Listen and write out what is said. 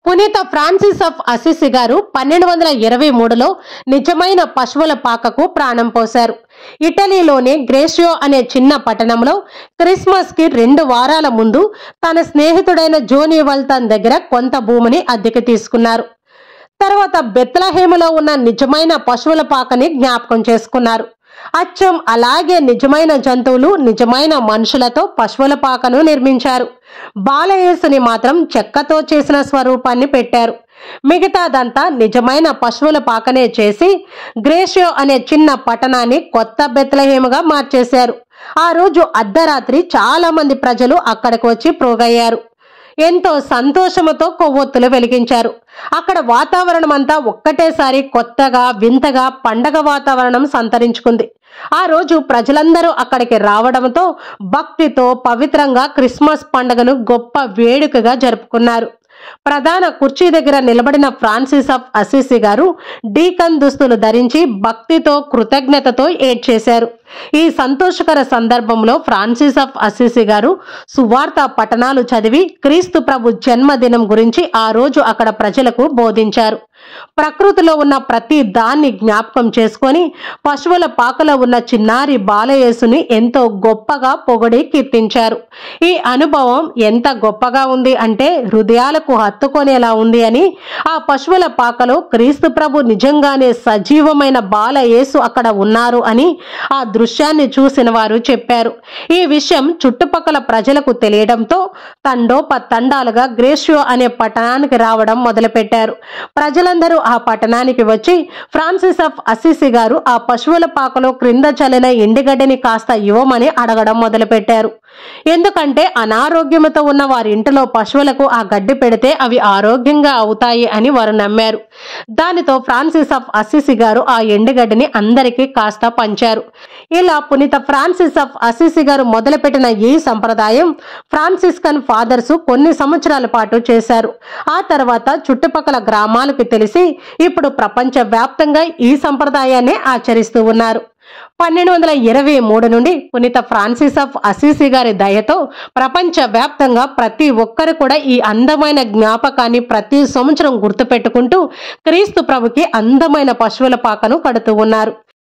పునీత Francis of Assisi గారు 1223లో నిజమైన పశువుల పాకకు ప్రాణం పోశారు. ఇటలీలోని గ్రేషియో అనే చిన్న పట్టణంలో క్రిస్మస్ కి 2 వారాల ముందు తన స్నేహితుడైన జోనీ వల్తన్ దగ్గర కొంత భూమిని అద్దెకి తీసుకున్నారు. తర్వాత బెత్లహేములో ఉన్న నిజమైన పశువుల పాకని జ్ఞాపకం చేసుకున్నారు. అచ్చం అలాగే నిజమైన జంతువులు, నిజమైన మనుషులతో పశువుల పాకను నిర్మించారు. బాలయేసుని మాత్రం చెక్కతో చేసిన స్వరూపాన్ని పెట్టారు. మిగతాదంతా నిజమైన పశువుల పాకనే చేసి గ్రేషియో అనే చిన్న పట్టణాన్ని కొత్త బెత్లహేముగా మార్చేశారు. ఆ రోజు అర్ధరాత్రి చాలా మంది ప్రజలు అక్కడికి వచ్చి ప్రోగయ్యారు. ఎంతో సంతోషముతో కొవ్వొత్తులు వెలిగించారు. అక్కడ వాతావరణం అంతా ఒక్కటేసారి కొత్తగా, వింతగా పండగ వాతావరణం సంతరించుకుంది. ఆ రోజు ప్రజలందరూ అక్కడికి రావడంతో భక్తితో పవిత్రంగా క్రిస్మస్ పండుగను గొప్ప వేడుకగా జరుపుకున్నారు. ప్రధాన కుర్చీ దగ్గర నిలబడిన ఫ్రాన్సిస్ ఆఫ్ అసిసి గారు డీకన్ దుస్తులు ధరించి భక్తితో, కృతజ్ఞతతో ఏడ్చేశారు. ఈ సంతోషకర సందర్భంలో ఫ్రాన్సిస్ ఆఫ్ అసిసి గారు సువార్త పఠనాలు చదివి క్రీస్తు ప్రభు జన్మదినం గురించి ఆ రోజు అక్కడ ప్రజలకు బోధించారు. ప్రకృతిలో ఉన్న ప్రతి దాన్ని జ్ఞాపకం చేసుకొని పశువుల పాకలో ఉన్న చిన్నారి బాలయేసుని ఎంతో గొప్పగా పొగిడి కీర్తించారు. ఈ అనుభవం ఎంత గొప్పగా ఉంది అంటే హృదయాలకు హత్తుకొనేలా ఉంది అని, ఆ పశువుల పాకలో క్రీస్తు ప్రభు నిజంగానే సజీవమైన బాలయేసు అక్కడ ఉన్నారు అని ఆ దృశ్యాన్ని చూసిన వారు చెప్పారు. ఈ విషయం చుట్టుపక్కల ప్రజలకు తెలియడంతో తండోపతండాలుగా గ్రేషియో అనే పట్టణానికి రావడం మొదలుపెట్టారు. ప్రజలందరూ ఆ పట్టణానికి వచ్చి ఫ్రాన్సిస్ ఆఫ్ అసిసి గారు ఆ పశువుల పాకలో క్రింద చల్లిన ఎండుగడ్డిని కాస్త ఇవ్వమని అడగడం మొదలుపెట్టారు. ఎందుకంటే అనారోగ్యంతో ఉన్న వారి ఇంటిలో పశువులకు ఆ గడ్డి పెడితే అవి ఆరోగ్యంగా అవుతాయి అని వారు నమ్మారు. దానితో ఫ్రాన్సిస్ ఆఫ్ అసిసి గారు ఆ ఎండుగడ్డిని అందరికీ కాస్త పంచారు. ఇలా పునీత ఫ్రాన్సిస్ ఆఫ్ అసిసి గారు మొదలుపెట్టిన ఈ సంప్రదాయం ఫ్రాన్సిస్కన్ ఫాదర్స్ కొన్ని సంవత్సరాల పాటు చేశారు. ఆ తర్వాత చుట్టుపక్కల గ్రామాలకు తెలిసి ఇప్పుడు ప్రపంచ వ్యాప్తంగా ఈ సంప్రదాయాన్ని ఆచరిస్తూ ఉన్నారు. 1223 నుండి పునీత ఫ్రాన్సిస్ ఆఫ్ అసిసి గారి దయతో ప్రపంచ వ్యాప్తంగా ప్రతి ఒక్కరు కూడా ఈ అందమైన జ్ఞాపకాన్ని ప్రతి సంవత్సరం గుర్తుపెట్టుకుంటూ క్రీస్తు ప్రభుకి అందమైన పశువుల పాకను కడుతూ ఉన్నారు.